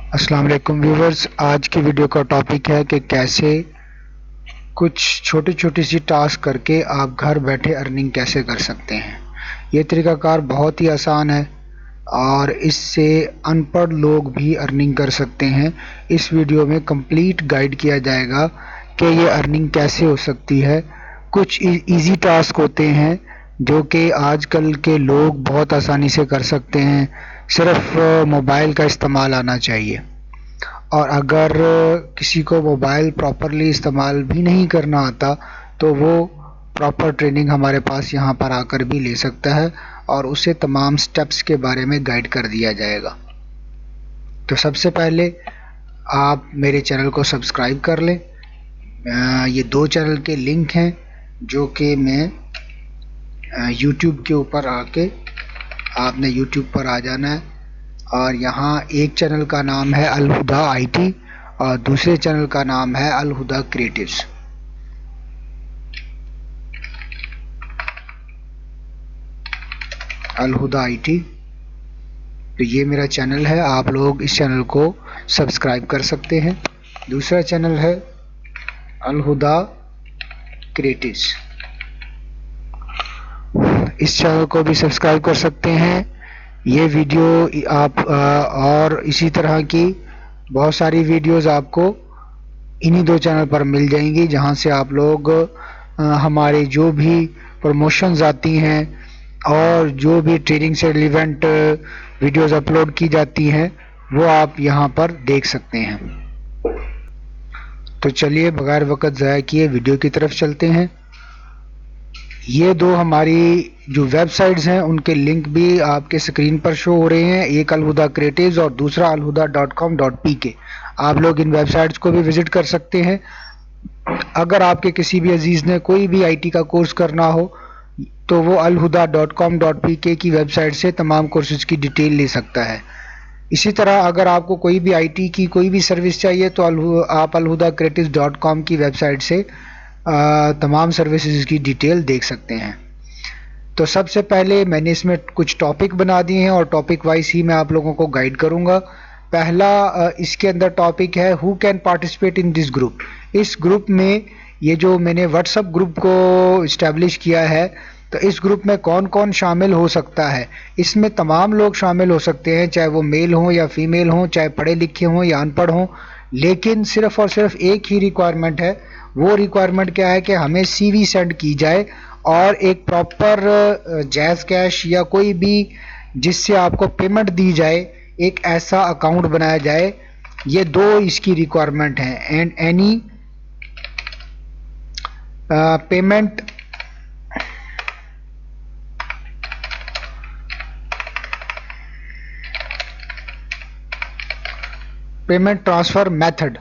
السلام علیکم ویورز، آج کی ویڈیو کا ٹاپک ہے کہ کیسے کچھ چھوٹی سی ٹاسک کر کے آپ گھر بیٹھے ارننگ کیسے کر سکتے ہیں۔ یہ طریقہ کار بہت ہی آسان ہے اور اس سے ان پڑھ لوگ بھی ارننگ کر سکتے ہیں۔ اس ویڈیو میں کمپلیٹ گائیڈ کیا جائے گا کہ یہ ارننگ کیسے ہو سکتی ہے۔ کچھ ایزی ٹاسک ہوتے ہیں جو کہ آج کل کے لوگ بہت آسانی سے کر سکتے ہیں، صرف موبائل کا استعمال آنا چاہیے۔ اور اگر کسی کو موبائل پراپرلی استعمال بھی نہیں کرنا آتا تو وہ پراپر ٹریننگ ہمارے پاس یہاں پر آ کر بھی لے سکتا ہے اور اسے تمام سٹیپس کے بارے میں گائیڈ کر دیا جائے گا۔ تو سب سے پہلے آپ میرے چینل کو سبسکرائب کر لیں۔ یہ دو چینل کے لنک ہیں جو کہ میں یوٹیوب کے اوپر آ کے آپ نے یوٹیوب پر آ جانا ہے اور یہاں ایک چینل کا نام ہے الہدا آئی ٹی اور دوسرے چینل کا نام ہے الہدا کریٹیوز۔ الہدا آئی ٹی، تو یہ میرا چینل ہے، آپ لوگ اس چینل کو سبسکرائب کر سکتے ہیں۔ دوسرا چینل ہے الہدا کریٹیوز، اس چینل کو بھی سبسکرائب کر سکتے ہیں۔ یہ ویڈیو آپ اور اسی طرح کی بہت ساری ویڈیوز آپ کو انہی دو چینل پر مل جائیں گی، جہاں سے آپ لوگ ہمارے جو بھی پروموشنز آتی ہیں اور جو بھی ٹریڈنگ سے ریلیونٹ ویڈیوز اپلوڈ کی جاتی ہیں وہ آپ یہاں پر دیکھ سکتے ہیں۔ تو چلیے بغیر وقت ضائع کیے ویڈیو کی طرف چلتے ہیں۔ یہ دو ہماری جو ویب سائٹس ہیں ان کے لنک بھی آپ کے اسکرین پر شو ہو رہے ہیں، ایک الہدا کریٹیوز اور دوسرا alhuda.com.pk۔ آپ لوگ ان ویب سائٹس کو بھی وزٹ کر سکتے ہیں۔ اگر آپ کے کسی بھی عزیز نے کوئی بھی آئی ٹی کا کورس کرنا ہو تو وہ alhuda.com.pk کی ویب سائٹ سے تمام کورسز کی ڈیٹیل لے سکتا ہے۔ اسی طرح اگر آپ کو کوئی بھی آئی ٹی کی کوئی بھی سروس چاہیے تو آپ alhudakreatives.com کی ویب سائٹ سے تمام سروسز کی ڈیٹیل دیکھ سکتے ہیں۔ تو سب سے پہلے میں نے اس میں کچھ ٹاپک بنا دیے ہیں اور ٹاپک وائز ہی میں آپ لوگوں کو گائیڈ کروں گا۔ پہلا اس کے اندر ٹاپک ہے who can participate in this group. اس گروپ میں یہ جو میں نے واٹس ایپ گروپ کو اسٹیبلش کیا ہے تو اس گروپ میں کون کون شامل ہو سکتا ہے۔ اس میں تمام لوگ شامل ہو سکتے ہیں، چاہے وہ میل ہوں یا فیمیل ہوں، چاہے پڑھے لکھے ہوں یا ان پڑھ ہوں، لیکن صرف اور صرف ایک ہی ریکوائرمنٹ ہے۔ وہ ریکوائرمنٹ کیا ہے کہ ہمیں سی وی سینڈ کی جائے اور ایک پراپر جیز کیش یا کوئی بھی جس سے آپ کو پیمنٹ دی جائے ایک ایسا اکاؤنٹ بنایا جائے۔ یہ دو اس کی ریکوائرمنٹ ہیں۔ And any payment transfer method,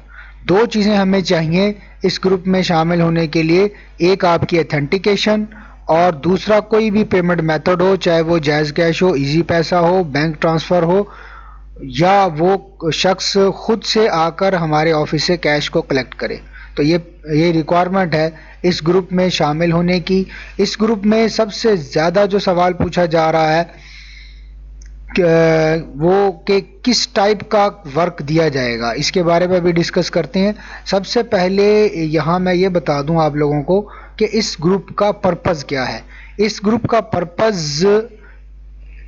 دو چیزیں ہمیں چاہیے اس گروپ میں شامل ہونے کے لیے، ایک آپ کی ایتھینٹیکیشن اور دوسرا کوئی بھی پیمنٹ میتھڈ ہو، چاہے وہ جائز کیش ہو، ایزی پیسہ ہو، بینک ٹرانسفر ہو یا وہ شخص خود سے آ کر ہمارے آفس سے کیش کو کلیکٹ کرے۔ تو یہ ریکوائرمنٹ ہے اس گروپ میں شامل ہونے کی۔ اس گروپ میں سب سے زیادہ جو سوال پوچھا جا رہا ہے وہ کہ کس ٹائپ کا ورک دیا جائے گا، اس کے بارے میں بھی ڈسکس کرتے ہیں۔ سب سے پہلے یہاں میں یہ بتا دوں آپ لوگوں کو کہ اس گروپ کا پرپز کیا ہے۔ اس گروپ کا پرپز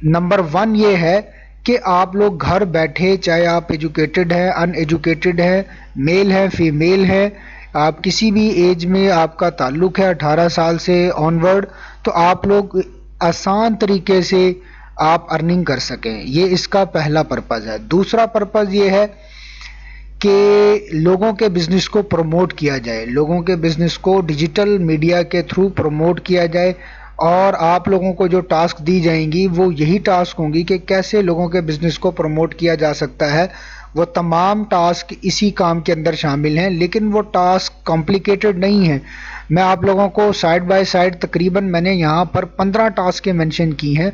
نمبر 1 یہ ہے کہ آپ لوگ گھر بیٹھے، چاہے آپ ایجوکیٹڈ ہیں، ان ایجوکیٹڈ ہیں، میل ہیں، فیمیل ہیں، آپ کسی بھی ایج میں آپ کا تعلق ہے 18 سال سے آن ورڈ، تو آپ لوگ آسان طریقے سے آپ ارننگ کر سکیں۔ یہ اس کا پہلا پرپز ہے۔ دوسرا پرپز یہ ہے کہ لوگوں کے بزنس کو پروموٹ کیا جائے، لوگوں کے بزنس کو ڈیجیٹل میڈیا کے تھرو پروموٹ کیا جائے، اور آپ لوگوں کو جو ٹاسک دی جائیں گی وہ یہی ٹاسک ہوں گی کہ کیسے لوگوں کے بزنس کو پروموٹ کیا جا سکتا ہے۔ وہ تمام ٹاسک اسی کام کے اندر شامل ہیں، لیکن وہ ٹاسک کمپلیکیٹڈ نہیں ہیں۔ میں آپ لوگوں کو سائڈ بائی سائڈ تقریباً میں نے یہاں پر 15 ٹاسکیں مینشن کی ہیں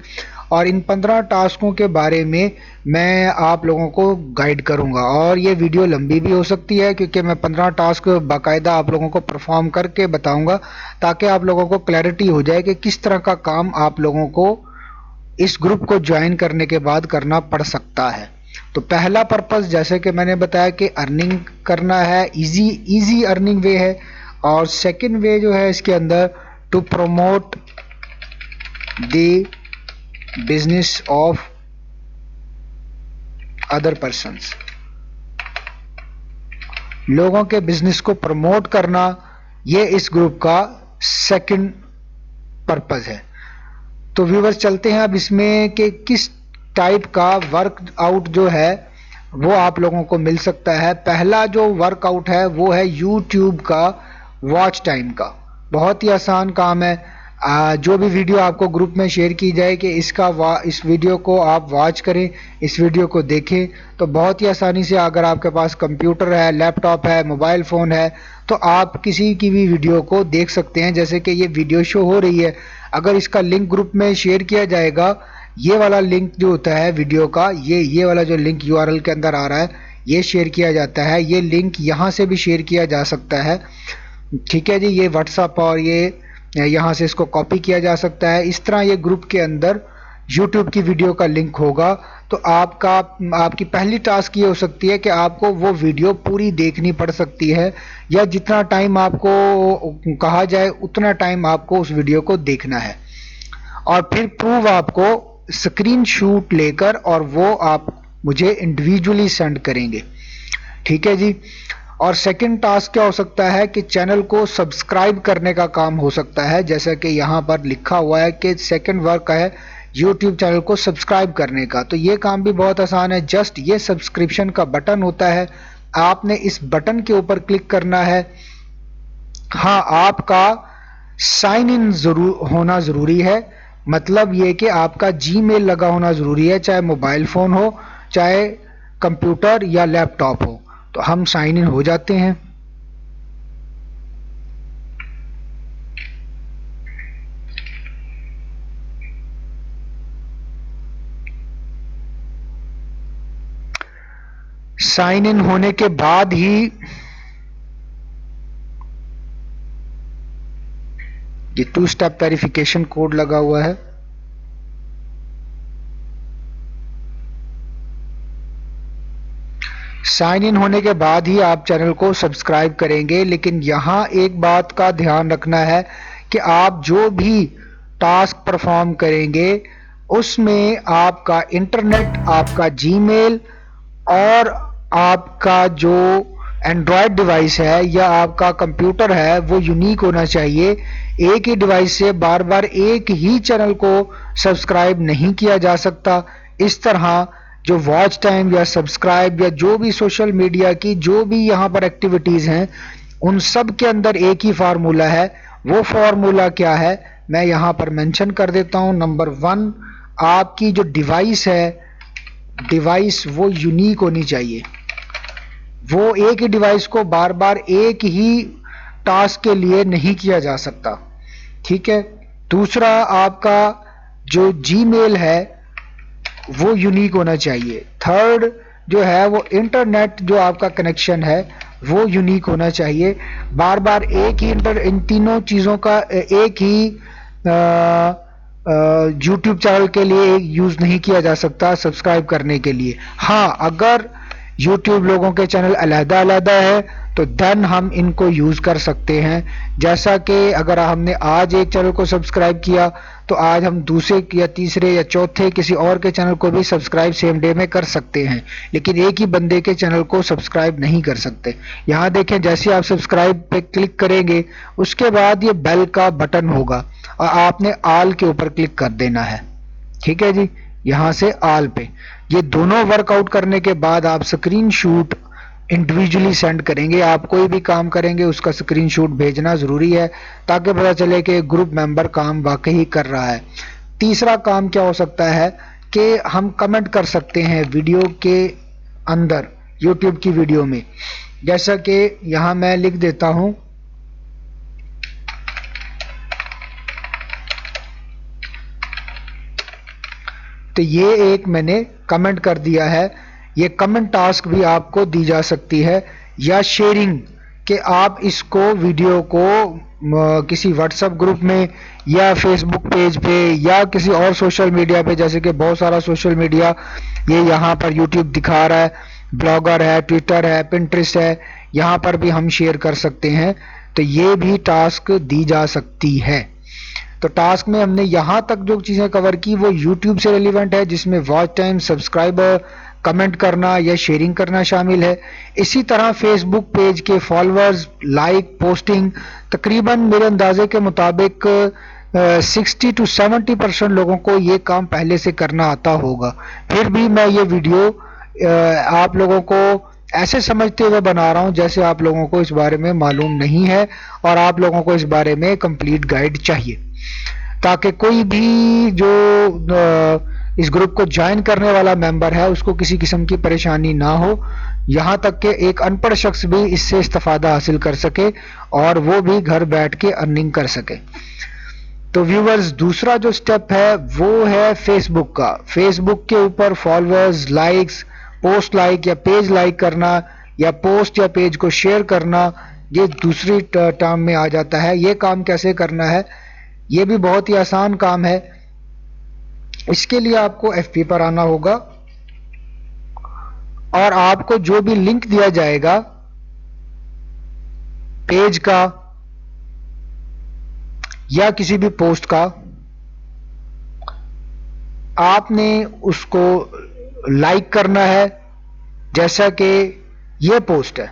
اور ان 15 ٹاسکوں کے بارے میں آپ لوگوں کو گائیڈ کروں گا، اور یہ ویڈیو لمبی بھی ہو سکتی ہے کیونکہ میں 15 ٹاسک باقاعدہ آپ لوگوں کو پرفارم کر کے بتاؤں گا تاکہ آپ لوگوں کو کلیئرٹی ہو جائے کہ کس طرح کا کام آپ لوگوں کو اس گروپ کو جوائن کرنے کے بعد کرنا پڑ سکتا ہے۔ تو پہلا پرپز جیسے کہ میں نے بتایا کہ ارننگ کرنا ہے، ایزی ارننگ وے ہے، اور سیکنڈ وے جو ہے اس کے اندر to promote the business of other persons, لوگوں کے بزنس کو پروموٹ کرنا، یہ اس گروپ کا سیکنڈ پرپز ہے۔ تو ویورز چلتے ہیں اب اس میں کہ کس ٹائپ کا ورک آؤٹ جو ہے وہ آپ لوگوں کو مل سکتا ہے۔ پہلا جو ورک آؤٹ ہے وہ ہے یوٹیوب کا واچ ٹائم کا، بہت ہی آسان کام ہے۔ جو بھی ویڈیو آپ کو گروپ میں شیئر کی جائے کہ اس ویڈیو کو آپ واچ کریں، اس ویڈیو کو دیکھیں، تو بہت ہی آسانی سے اگر آپ کے پاس کمپیوٹر ہے، لیپ ٹاپ ہے، موبائل فون ہے، تو آپ کسی کی بھی ویڈیو کو دیکھ سکتے ہیں۔ جیسے کہ یہ ویڈیو شو ہو رہی ہے، اگر اس کا لنک گروپ میں شیئر کیا جائے گا، یہ والا لنک جو ہوتا ہے ویڈیو کا، یہ والا جو لنک URL کے اندر آ رہا ہے یہ شیئر کیا جاتا ہے۔ یہ لنک یہاں سے بھی شیئر کیا جا سکتا ہے، ٹھیک ہے جی، یہ واٹس ایپ اور یہ یہاں سے اس کو کاپی کیا جا سکتا ہے۔ اس طرح یہ گروپ کے اندر یوٹیوب کی ویڈیو کا لنک ہوگا، تو آپ کی پہلی ٹاسک یہ ہو سکتی ہے کہ آپ کو وہ ویڈیو پوری دیکھنی پڑ سکتی ہے، یا جتنا ٹائم آپ کو کہا جائے اتنا ٹائم آپ کو اس ویڈیو کو دیکھنا ہے، اور پھر پروف آپ کو اسکرین شاٹ لے کر اور وہ آپ مجھے انڈیویجولی سینڈ کریں گے، ٹھیک ہے جی۔ اور سیکنڈ ٹاسک کیا ہو سکتا ہے کہ چینل کو سبسکرائب کرنے کا کام ہو سکتا ہے، جیسا کہ یہاں پر لکھا ہوا ہے کہ سیکنڈ ورک ہے یوٹیوب چینل کو سبسکرائب کرنے کا۔ تو یہ کام بھی بہت آسان ہے، جسٹ یہ سبسکرپشن کا بٹن ہوتا ہے، آپ نے اس بٹن کے اوپر کلک کرنا ہے۔ ہاں، آپ کا سائن ان ہونا ضروری ہے، مطلب یہ کہ آپ کا جی میل لگا ہونا ضروری ہے، چاہے موبائل فون ہو، چاہے کمپیوٹر یا لیپ ٹاپ ہو۔ تو ہم سائن ان ہو جاتے ہیں۔ سائن ان ہونے کے بعد ہی یہ 2 اسٹیپ ویریفیکیشن کوڈ لگا ہوا ہے، سائن ان ہونے کے بعد ہی آپ چینل کو سبسکرائب کریں گے۔ لیکن یہاں ایک بات کا دھیان رکھنا ہے کہ آپ جو بھی ٹاسک پرفارم کریں گے اس میں آپ کا انٹرنیٹ، آپ کا جی میل اور آپ کا جو اینڈرائڈ ڈیوائس ہے یا آپ کا کمپیوٹر ہے وہ یونیک ہونا چاہیے۔ ایک ہی ڈیوائس سے بار بار ایک ہی چینل کو سبسکرائب نہیں کیا جا سکتا۔ اس طرح جو واچ ٹائم یا سبسکرائب یا جو بھی سوشل میڈیا کی جو بھی یہاں پر ایکٹیویٹیز ہیں ان سب کے اندر ایک ہی فارمولا ہے۔ وہ فارمولا کیا ہے میں یہاں پر مینشن کر دیتا ہوں۔ نمبر 1، آپ کی جو ڈیوائس ہے، ڈیوائس وہ یونیک ہونی چاہیے، وہ ایک ہی ڈیوائس کو بار بار ایک ہی ٹاسک کے لیے نہیں کیا جا سکتا، ٹھیک ہے۔ دوسرا، آپ کا جو جی میل ہے وہ یونیک ہونا چاہیے۔ تھرڈ جو ہے وہ انٹرنیٹ جو آپ کا کنیکشن ہے وہ یونیک ہونا چاہیے۔ بار بار ایک ہی ان تینوں چیزوں کا ایک ہی یوٹیوب چینل کے لیے یوز نہیں کیا جا سکتا سبسکرائب کرنے کے لیے۔ ہاں، اگر یوٹیوب لوگوں کے چینل علیحدہ علیحدہ ہے تو دین ہم ان کو یوز کر سکتے ہیں، جیسا کہ اگر ہم نے آج ایک چینل کو سبسکرائب کیا تو آج ہم دوسرے یا تیسرے یا چوتھے کسی اور کے چینل کو بھی سبسکرائب سیم ڈے میں کر سکتے ہیں، لیکن ایک ہی بندے کے چینل کو سبسکرائب نہیں کر سکتے۔ یہاں دیکھیں، جیسے آپ سبسکرائب پہ کلک کریں گے اس کے بعد یہ بیل کا بٹن ہوگا اور آپ نے آل کے اوپر کلک کر دینا ہے، ٹھیک ہے جی، یہاں سے آل پہ۔ یہ دونوں ورک آؤٹ کرنے کے بعد آپ اسکرین شاٹ انڈیویجولی سینڈ کریں گے۔ آپ کوئی بھی کام کریں گے اس کا اسکرین شاٹ بھیجنا ضروری ہے تاکہ پتہ چلے کہ گروپ ممبر کام واقعی کر رہا ہے۔ تیسرا کام کیا ہو سکتا ہے کہ ہم کمنٹ کر سکتے ہیں ویڈیو کے اندر، یوٹیوب کی ویڈیو میں، جیسا کہ یہاں میں لکھ دیتا ہوں تو یہ ایک میں نے کمنٹ کر دیا ہے۔ یہ کمنٹ ٹاسک بھی آپ کو دی جا سکتی ہے، یا شیئرنگ، کہ آپ اس کو ویڈیو کو کسی واٹس ایپ گروپ میں یا فیس بک پیج پہ یا کسی اور سوشل میڈیا پہ، جیسے کہ بہت سارا سوشل میڈیا یہ یہاں پر یوٹیوب دکھا رہا ہے، بلاگر ہے، ٹویٹر ہے، پنٹریسٹ ہے، یہاں پر بھی ہم شیئر کر سکتے ہیں. تو یہ بھی ٹاسک دی جا سکتی ہے. تو ٹاسک میں ہم نے یہاں تک جو چیزیں کور کی وہ یوٹیوب سے ریلیونٹ ہے، جس میں واچ ٹائم، سبسکرائبر، کمنٹ کرنا یا شیئرنگ کرنا شامل ہے. اسی طرح فیس بک پیج کے فالوورز، لائک، پوسٹنگ، تقریباً میرے اندازے کے مطابق 60-70% لوگوں کو یہ کام پہلے سے کرنا آتا ہوگا. پھر بھی میں یہ ویڈیو آپ لوگوں کو ایسے سمجھتے ہوئے بنا رہا ہوں جیسے آپ لوگوں کو اس بارے میں معلوم نہیں ہے اور آپ لوگوں کو اس بارے میں کمپلیٹ گائیڈ چاہیے، تاکہ کوئی بھی جو اس گروپ کو جوائن کرنے والا ممبر ہے اس کو کسی قسم کی پریشانی نہ ہو، یہاں تک کہ ایک ان پڑھ شخص بھی اس سے استفادہ حاصل کر سکے اور وہ بھی گھر بیٹھ کے ارننگ کر سکے. تو ویورز، دوسرا جو سٹیپ ہے وہ ہے فیس بک کا. فیس بک کے اوپر فالوورز، لائکس، پوسٹ لائک یا پیج لائک کرنا یا پوسٹ یا پیج کو شیئر کرنا، یہ دوسری ٹرم میں آ جاتا ہے. یہ کام کیسے کرنا ہے؟ یہ بھی بہت ہی آسان کام ہے. اس کے لیے آپ کو ایف پی پر آنا ہوگا اور آپ کو جو بھی لنک دیا جائے گا پیج کا یا کسی بھی پوسٹ کا، آپ نے اس کو لائک کرنا ہے. جیسا کہ یہ پوسٹ ہے،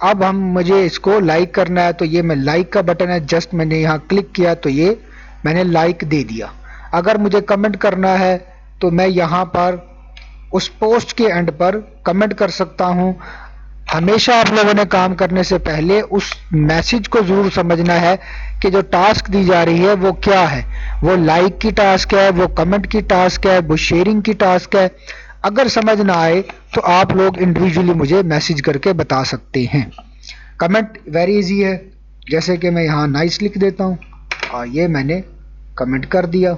اب مجھے اس کو لائک کرنا ہے تو یہ میں لائک کا بٹن ہے، جسٹ میں نے یہاں کلک کیا تو یہ میں نے لائک دے دیا. اگر مجھے کمنٹ کرنا ہے تو میں یہاں پر اس پوسٹ کے اینڈ پر کمنٹ کر سکتا ہوں. ہمیشہ آپ لوگوں نے کام کرنے سے پہلے اس میسج کو ضرور سمجھنا ہے کہ جو ٹاسک دی جا رہی ہے وہ کیا ہے. وہ لائک کی ٹاسک ہے، وہ کمنٹ کی ٹاسک ہے، وہ شیئرنگ کی ٹاسک ہے. اگر سمجھ نہ آئے تو آپ لوگ انڈیویجولی مجھے میسج کر کے بتا سکتے ہیں. کمنٹ ویری ایزی ہے، جیسے کہ میں یہاں نائس لکھ دیتا ہوں اور یہ میں نے کمنٹ کر دیا.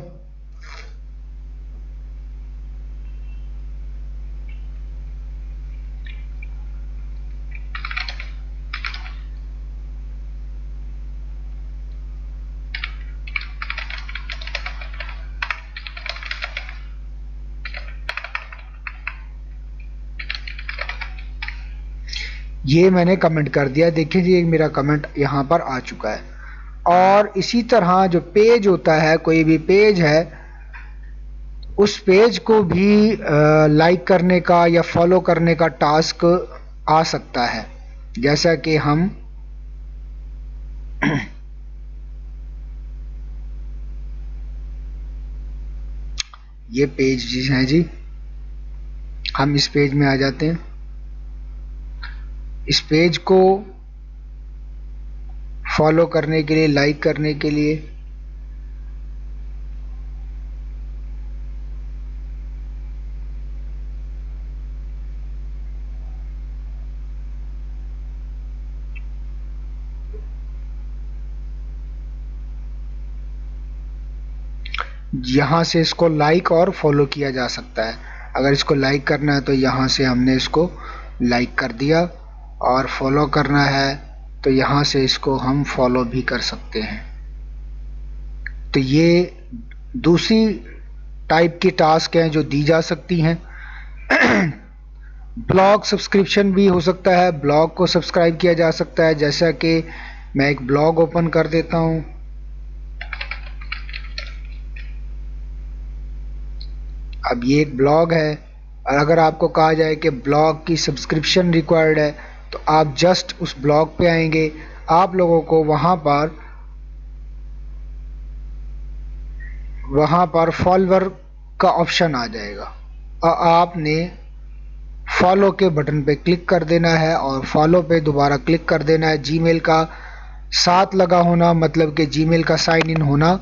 یہ میں نے کمنٹ کر دیا. دیکھیں جی ایک میرا کمنٹ یہاں پر آ چکا ہے. اور اسی طرح جو پیج ہوتا ہے، کوئی بھی پیج ہے، اس پیج کو بھی لائک کرنے کا یا فالو کرنے کا ٹاسک آ سکتا ہے. جیسا کہ ہم یہ پیج جی ہیں جی، ہم اس پیج میں آ جاتے ہیں. اس پیج کو فالو کرنے کے لیے، لائک کرنے کے لیے یہاں سے اس کو لائک اور فالو کیا جا سکتا ہے. اگر اس کو لائک کرنا ہے تو یہاں سے ہم نے اس کو لائک کر دیا، اور فالو کرنا ہے تو یہاں سے اس کو ہم فالو بھی کر سکتے ہیں. تو یہ دوسری ٹائپ کی ٹاسک ہیں جو دی جا سکتی ہیں. بلاگ سبسکرپشن بھی ہو سکتا ہے، بلاگ کو سبسکرائب کیا جا سکتا ہے. جیسا کہ میں ایک بلاگ اوپن کر دیتا ہوں. اب یہ ایک بلاگ ہے، اور اگر آپ کو کہا جائے کہ بلاگ کی سبسکرپشن ریکوائرڈ ہے تو آپ جسٹ اس بلاگ پہ آئیں گے. آپ لوگوں کو وہاں پر فالوور کا آپشن آ جائے گا، اور آپ نے فالو کے بٹن پہ کلک کر دینا ہے اور فالو پہ دوبارہ کلک کر دینا ہے. جی میل کا ساتھ لگا ہونا، مطلب کہ جی میل کا سائن ان ہونا،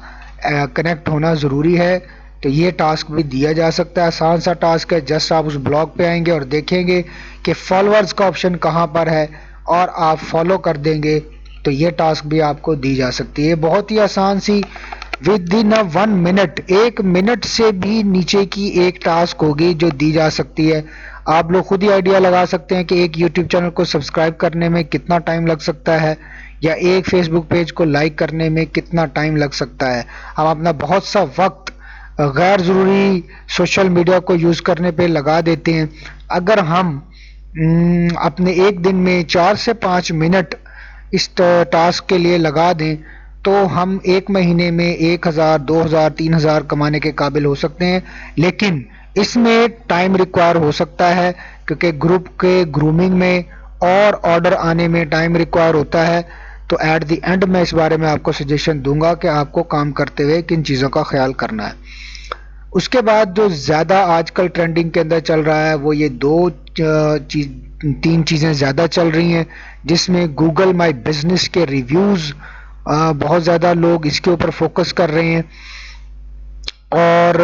کنیکٹ ہونا ضروری ہے. تو یہ ٹاسک بھی دیا جا سکتا ہے. آسان سا ٹاسک ہے، جسٹ آپ اس بلاگ پہ آئیں گے اور دیکھیں گے کہ فالوورز کا آپشن کہاں پر ہے اور آپ فالو کر دیں گے تو یہ ٹاسک بھی آپ کو دی جا سکتی ہے. بہت ہی آسان سی، ود ان 1 منٹ، 1 منٹ سے بھی نیچے کی ایک ٹاسک ہوگی جو دی جا سکتی ہے. آپ لوگ خود ہی آئیڈیا لگا سکتے ہیں کہ ایک یوٹیوب چینل کو سبسکرائب کرنے میں کتنا ٹائم لگ سکتا ہے، یا ایک فیس بک پیج کو لائک کرنے میں کتنا ٹائم لگ سکتا ہے. ہم اپنا بہت سا وقت غیر ضروری سوشل میڈیا کو یوز کرنے پہ لگا دیتے ہیں. اگر ہم اپنے ایک دن میں 4 سے 5 منٹ اس ٹاسک کے لیے لگا دیں تو ہم ایک مہینے میں 1000 2000 3000 کمانے کے قابل ہو سکتے ہیں. لیکن اس میں ٹائم ریکوائر ہو سکتا ہے کیونکہ گروپ کے گرومنگ میں اور آرڈر آنے میں ٹائم ریکوائر ہوتا ہے. تو ایٹ دی اینڈ میں اس بارے میں آپ کو سجیشن دوں گا کہ آپ کو کام کرتے ہوئے کن چیزوں کا خیال کرنا ہے. اس کے بعد جو زیادہ آج کل ٹرینڈنگ کے اندر چل رہا ہے وہ یہ 3 چیزیں زیادہ چل رہی ہیں، جس میں گوگل مائی بزنس کے ریویوز، بہت زیادہ لوگ اس کے اوپر فوکس کر رہے ہیں، اور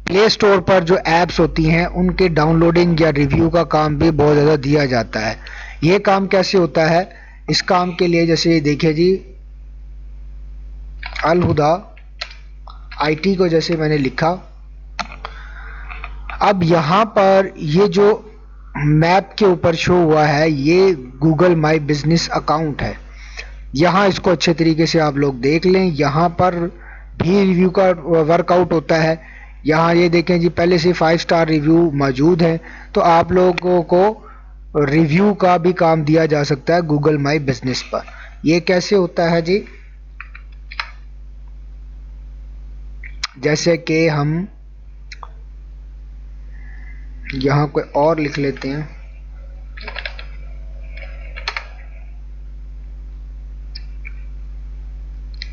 پلے اسٹور پر جو ایپس ہوتی ہیں ان کے ڈاؤن لوڈنگ یا ریویو کا کام بھی بہت زیادہ دیا جاتا ہے. یہ کام کیسے ہوتا ہے؟ اس کام کے لیے جیسے دیکھیں جی، الہدا IT کو جیسے میں نے لکھا، اب یہاں پر یہ جو میپ کے اوپر شو ہوا ہے یہ گوگل مائی بزنس اکاؤنٹ ہے. یہاں اس کو اچھے طریقے سے آپ لوگ دیکھ لیں، یہاں پر بھی ریویو کا ورک آؤٹ ہوتا ہے. یہاں یہ دیکھیں جی پہلے سے 5 اسٹار ریویو موجود ہیں، تو آپ لوگوں کو ریویو کا بھی کام دیا جا سکتا ہے گوگل مائی بزنس پر. یہ کیسے ہوتا ہے جی؟ جیسے کہ ہم یہاں کوئی اور لکھ لیتے ہیں،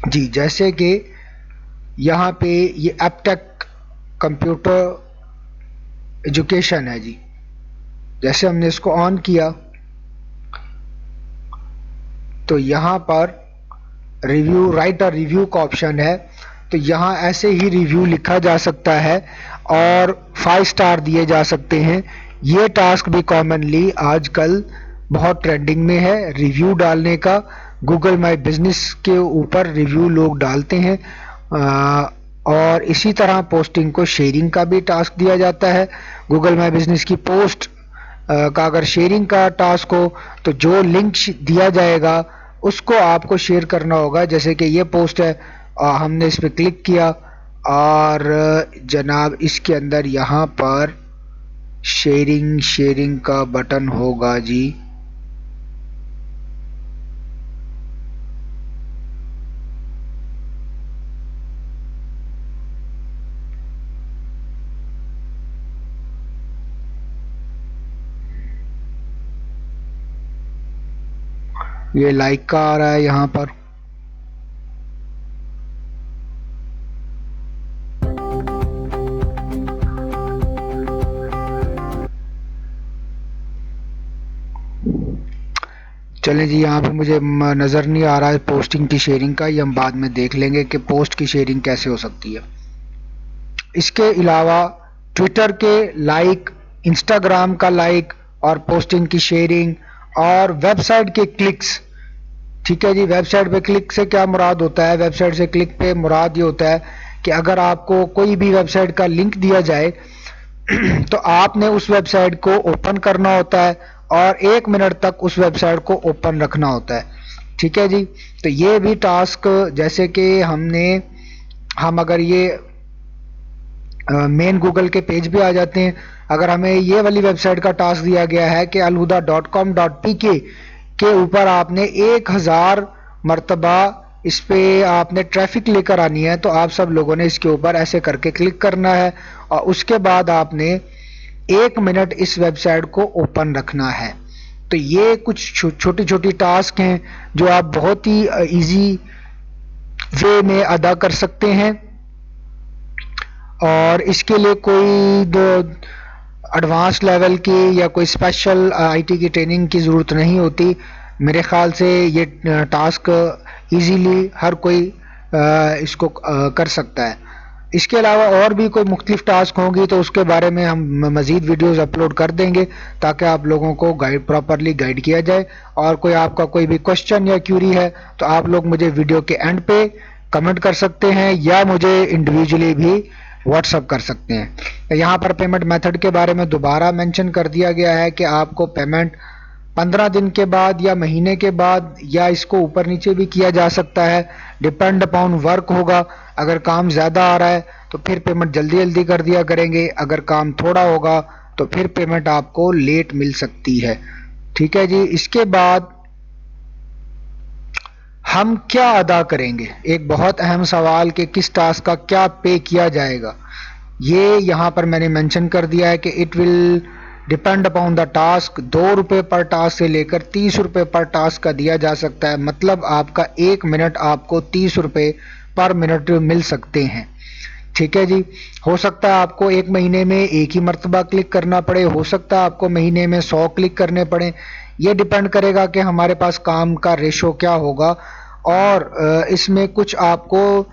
جی جیسے کہ یہاں پہ یہ ایپ ٹیک کمپیوٹر ایجوکیشن ہے جی. جیسے ہم نے اس کو آن کیا تو یہاں پر ریویو رائٹ اور ریویو کا آپشن ہے، تو یہاں ایسے ہی ریویو لکھا جا سکتا ہے اور 5 اسٹار دیے جا سکتے ہیں. یہ ٹاسک بھی کامنلی آج کل بہت ٹرینڈنگ میں ہے، ریویو ڈالنے کا. گوگل مائی بزنس کے اوپر ریویو لوگ ڈالتے ہیں، اور اسی طرح پوسٹنگ کو شیئرنگ کا بھی ٹاسک دیا جاتا ہے. گوگل مائی بزنس کی پوسٹ کا اگر شیئرنگ کا ٹاسک ہو تو جو لنک دیا جائے گا اس کو آپ کو شیئر کرنا ہوگا. جیسے کہ یہ پوسٹ ہے، ہم نے اس پہ کلک کیا اور جناب اس کے اندر یہاں پر شیئرنگ کا بٹن ہوگا جی. یہ لائک کا آ رہا ہے یہاں پر. چلیں جی، یہاں پہ مجھے نظر نہیں آ رہا ہے پوسٹنگ کی شیئرنگ کا، یہ ہم بعد میں دیکھ لیں گے کہ پوسٹ کی شیئرنگ کیسے ہو سکتی ہے. اس کے علاوہ ٹویٹر کے لائک، انسٹاگرام کا لائک اور پوسٹنگ کی شیئرنگ، اور ویب سائٹ کے کلکس. ٹھیک ہے جی، ویب سائٹ پہ کلک سے کیا مراد ہوتا ہے؟ ویب سائٹ سے کلک پہ مراد یہ ہوتا ہے کہ اگر آپ کو کوئی بھی ویب سائٹ کا لنک دیا جائے تو آپ نے اس ویب سائٹ کو اوپن کرنا ہوتا ہے اور 1 منٹ تک اس ویب سائٹ کو اوپن رکھنا ہوتا ہے. ٹھیک ہے جی، تو یہ بھی ٹاسک جیسے کہ ہم اگر یہ مین گوگل کے پیج پہ آ جاتے ہیں، اگر ہمیں یہ والی ویب سائٹ کا ٹاسک دیا گیا ہے کہ alhuda.com.pk کے اوپر آپ نے 1000 مرتبہ اس پہ آپ نے ٹریفک لے کر آنی ہے، تو آپ سب لوگوں نے اس کے اوپر ایسے کر کے کلک کرنا ہے اور اس کے بعد آپ نے 1 منٹ اس ویب سائٹ کو اوپن رکھنا ہے. تو یہ کچھ چھوٹی چھوٹی ٹاسک ہیں جو آپ بہت ہی ایزی وے میں ادا کر سکتے ہیں، اور اس کے لیے کوئی ایڈوانس لیول کی یا کوئی اسپیشل IT کی ٹریننگ کی ضرورت نہیں ہوتی. میرے خیال سے یہ ٹاسک ایزیلی ہر کوئی اس کو کر سکتا ہے. اس کے علاوہ اور بھی کوئی مختلف ٹاسک ہوں گی تو اس کے بارے میں ہم مزید ویڈیوز اپلوڈ کر دیں گے تاکہ آپ لوگوں کو پراپرلی گائیڈ کیا جائے. اور آپ کا کوئی بھی کوشچن یا کیوری ہے تو آپ لوگ مجھے ویڈیو کے اینڈ پہ کمنٹ کر سکتے ہیں یا مجھے انڈیویجولی بھی واٹس اپ کر سکتے ہیں. یہاں پر پیمنٹ میتھڈ کے بارے میں دوبارہ مینشن کر دیا گیا ہے کہ آپ کو پیمنٹ 15 دن کے بعد یا مہینے کے بعد یا اس کو اوپر نیچے بھی کیا جا سکتا ہے، ڈپینڈ اپون ورک ہوگا. اگر کام زیادہ آ رہا ہے تو پھر پیمنٹ جلدی جلدی کر دیا کریں گے، اگر کام تھوڑا ہوگا تو پھر پیمنٹ آپ کو لیٹ مل سکتی ہے. ٹھیک ہے جی. اس کے بعد ہم کیا ادا کریں گے، ایک بہت اہم سوال کہ کس ٹاسک کا کیا پے کیا جائے گا. یہ یہاں پر میں نے مینشن کر دیا ہے کہ it will depend upon the task. 2 روپے پر ٹاسک سے لے کر 30 روپے پر ٹاسک کا دیا جا سکتا ہے. مطلب آپ کا 1 منٹ آپ کو 30 روپے پر منٹ مل سکتے ہیں. ٹھیک ہے جی. ہو سکتا ہے آپ کو ایک مہینے میں ایک ہی مرتبہ کلک کرنا پڑے، ہو سکتا ہے آپ کو مہینے میں 100 کلک کرنے پڑیں. یہ ڈپینڈ کرے گا کہ ہمارے پاس کام کا ریشو کیا ہوگا، اور اس میں کچھ آپ کو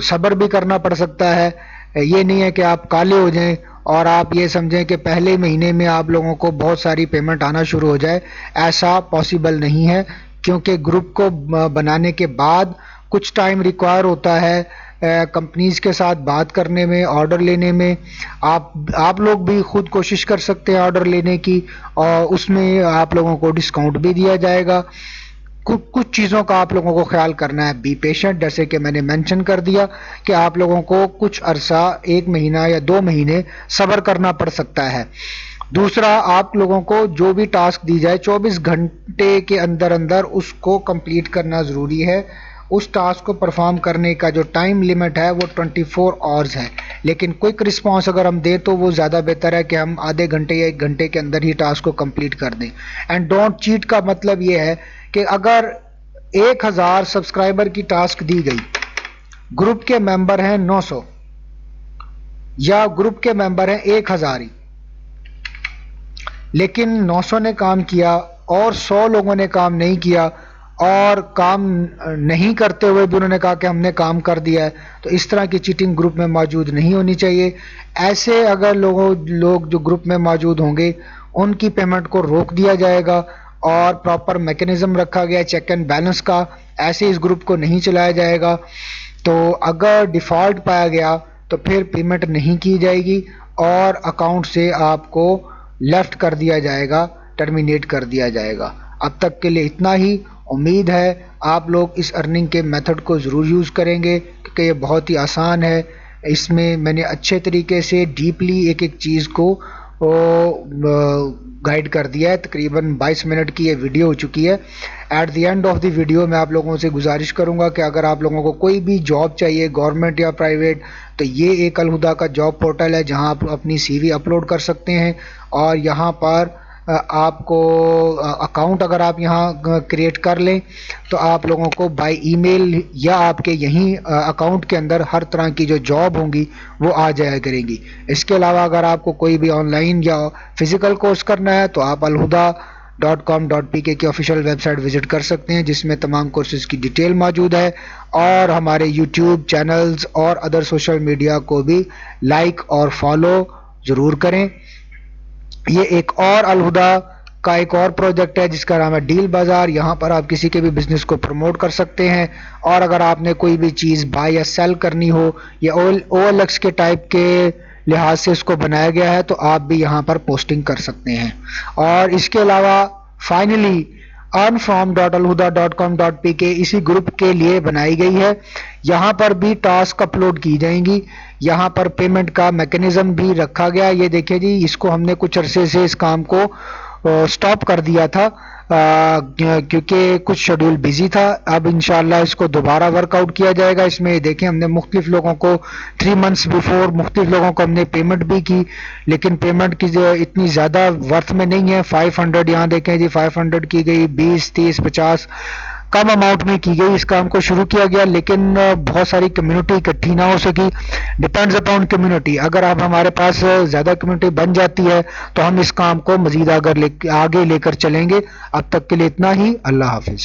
صبر بھی کرنا پڑ سکتا ہے. یہ نہیں ہے کہ آپ کالے ہو جائیں اور آپ یہ سمجھیں کہ پہلے مہینے میں آپ لوگوں کو بہت ساری پیمنٹ آنا شروع ہو جائے. ایسا پاسبل نہیں ہے، کیونکہ گروپ کو بنانے کے بعد کچھ ٹائم ریکوائر ہوتا ہے کمپنیز کے ساتھ بات کرنے میں، آرڈر لینے میں. آپ لوگ بھی خود کوشش کر سکتے ہیں آرڈر لینے کی، اور اس میں آپ لوگوں کو ڈسکاؤنٹ بھی دیا جائے گا. کچھ چیزوں کا آپ لوگوں کو خیال کرنا ہے. بی پیشنٹ، جیسے کہ میں نے مینشن کر دیا کہ آپ لوگوں کو کچھ عرصہ 1 مہینہ یا 2 مہینے صبر کرنا پڑ سکتا ہے. دوسرا، آپ لوگوں کو جو بھی ٹاسک دی جائے 24 گھنٹے کے اندر اندر اس کو کمپلیٹ کرنا ضروری ہے. اس ٹاسک کو پرفارم کرنے کا جو ٹائم لیمٹ ہے وہ 24 آورز ہے. لیکن کوئک رسپانس اگر ہم دیں تو وہ زیادہ بہتر ہے کہ ہم آدھے گھنٹے یا 1 گھنٹے کے اندر ہی ٹاسک کو کمپلیٹ کر دیں. اینڈ ڈونٹ چیٹ کا مطلب یہ ہے کہ اگر 1000 سبسکرائبر کی ٹاسک دی گئی، گروپ کے ممبر ہیں 900 یا گروپ کے ممبر ہیں 1000 ہی، لیکن 900 نے کام کیا اور 100 لوگوں نے کام نہیں کیا، اور کام نہیں کرتے ہوئے بھی انہوں نے کہا کہ ہم نے کام کر دیا ہے، تو اس طرح کی چیٹنگ گروپ میں موجود نہیں ہونی چاہیے. ایسے اگر لوگ جو گروپ میں موجود ہوں گے ان کی پیمنٹ کو روک دیا جائے گا، اور پراپر میکینزم رکھا گیا چیک اینڈ بیلنس کا. ایسے اس گروپ کو نہیں چلایا جائے گا. تو اگر ڈیفالٹ پایا گیا تو پھر پیمنٹ نہیں کی جائے گی اور اکاؤنٹ سے آپ کو لیفٹ کر دیا جائے گا، ٹرمینیٹ کر دیا جائے گا. اب تک کے لیے اتنا ہی. امید ہے آپ لوگ اس ارننگ کے میتھڈ کو ضرور یوز کریں گے، کیونکہ یہ بہت ہی آسان ہے. اس میں نے اچھے طریقے سے ڈیپلی ایک ایک چیز کو گائیڈ کر دیا ہے. تقریباً 22 منٹ کی یہ ویڈیو ہو چکی ہے. At the end of the video میں آپ لوگوں سے گزارش کروں گا کہ اگر آپ لوگوں کو کوئی بھی جاب چاہیے، گورنمنٹ یا پرائیویٹ، تو یہ ایک الہدا کا جاب پورٹل ہے جہاں آپ اپنی سی وی اپلوڈ کر سکتے ہیں. اور یہاں پر آپ کو اکاؤنٹ اگر آپ یہاں کریٹ کر لیں تو آپ لوگوں کو بائی ای میل یا آپ کے یہیں اکاؤنٹ کے اندر ہر طرح کی جو جاب ہوں گی وہ آ جایا کریں گی. اس کے علاوہ اگر آپ کو کوئی بھی آن لائن یا فزیکل کورس کرنا ہے تو آپ alhuda.com.pk کی آفیشیل ویب سائٹ وزٹ کر سکتے ہیں، جس میں تمام کورسز کی ڈیٹیل موجود ہے. اور ہمارے یوٹیوب چینلز اور ادر سوشل میڈیا کو بھی لائک اور فالو ضرور کریں. یہ ایک اور الہدا کا ایک اور پروجیکٹ ہے جس کا نام ہے ڈیل بازار. یہاں پر آپ کسی کے بھی بزنس کو پروموٹ کر سکتے ہیں، اور اگر آپ نے کوئی بھی چیز بائی یا سیل کرنی ہو یا OLX کے ٹائپ کے لحاظ سے اس کو بنایا گیا ہے تو آپ بھی یہاں پر پوسٹنگ کر سکتے ہیں. اور اس کے علاوہ فائنلی earnfrom.alhuda.com.pk اسی گروپ کے لیے بنائی گئی ہے. یہاں پر بھی ٹاسک اپلوڈ کی جائیں گی. یہاں پر پیمنٹ کا میکینزم بھی رکھا گیا. یہ دیکھیں جی، اس کو ہم نے کچھ عرصے سے اس کام کو سٹاپ کر دیا تھا کیونکہ کچھ شیڈول بزی تھا. اب انشاءاللہ اس کو دوبارہ ورک آؤٹ کیا جائے گا. اس میں دیکھیں ہم نے مختلف لوگوں کو 3 منتھس بیفور مختلف لوگوں کو ہم نے پیمنٹ بھی کی، لیکن پیمنٹ کی جو اتنی زیادہ ورتھ میں نہیں ہے. 500 یہاں دیکھیں جی 500 کی گئی، 20 30 50 کم اماؤنٹ میں کی گئی. اس کام کو شروع کیا گیا لیکن بہت ساری کمیونٹی اکٹھی نہ ہو سکی. Depends upon community. اگر اب ہمارے پاس زیادہ کمیونٹی بن جاتی ہے تو ہم اس کام کو مزید آگے لے کر چلیں گے. اب تک کے لیے اتنا ہی. اللہ حافظ.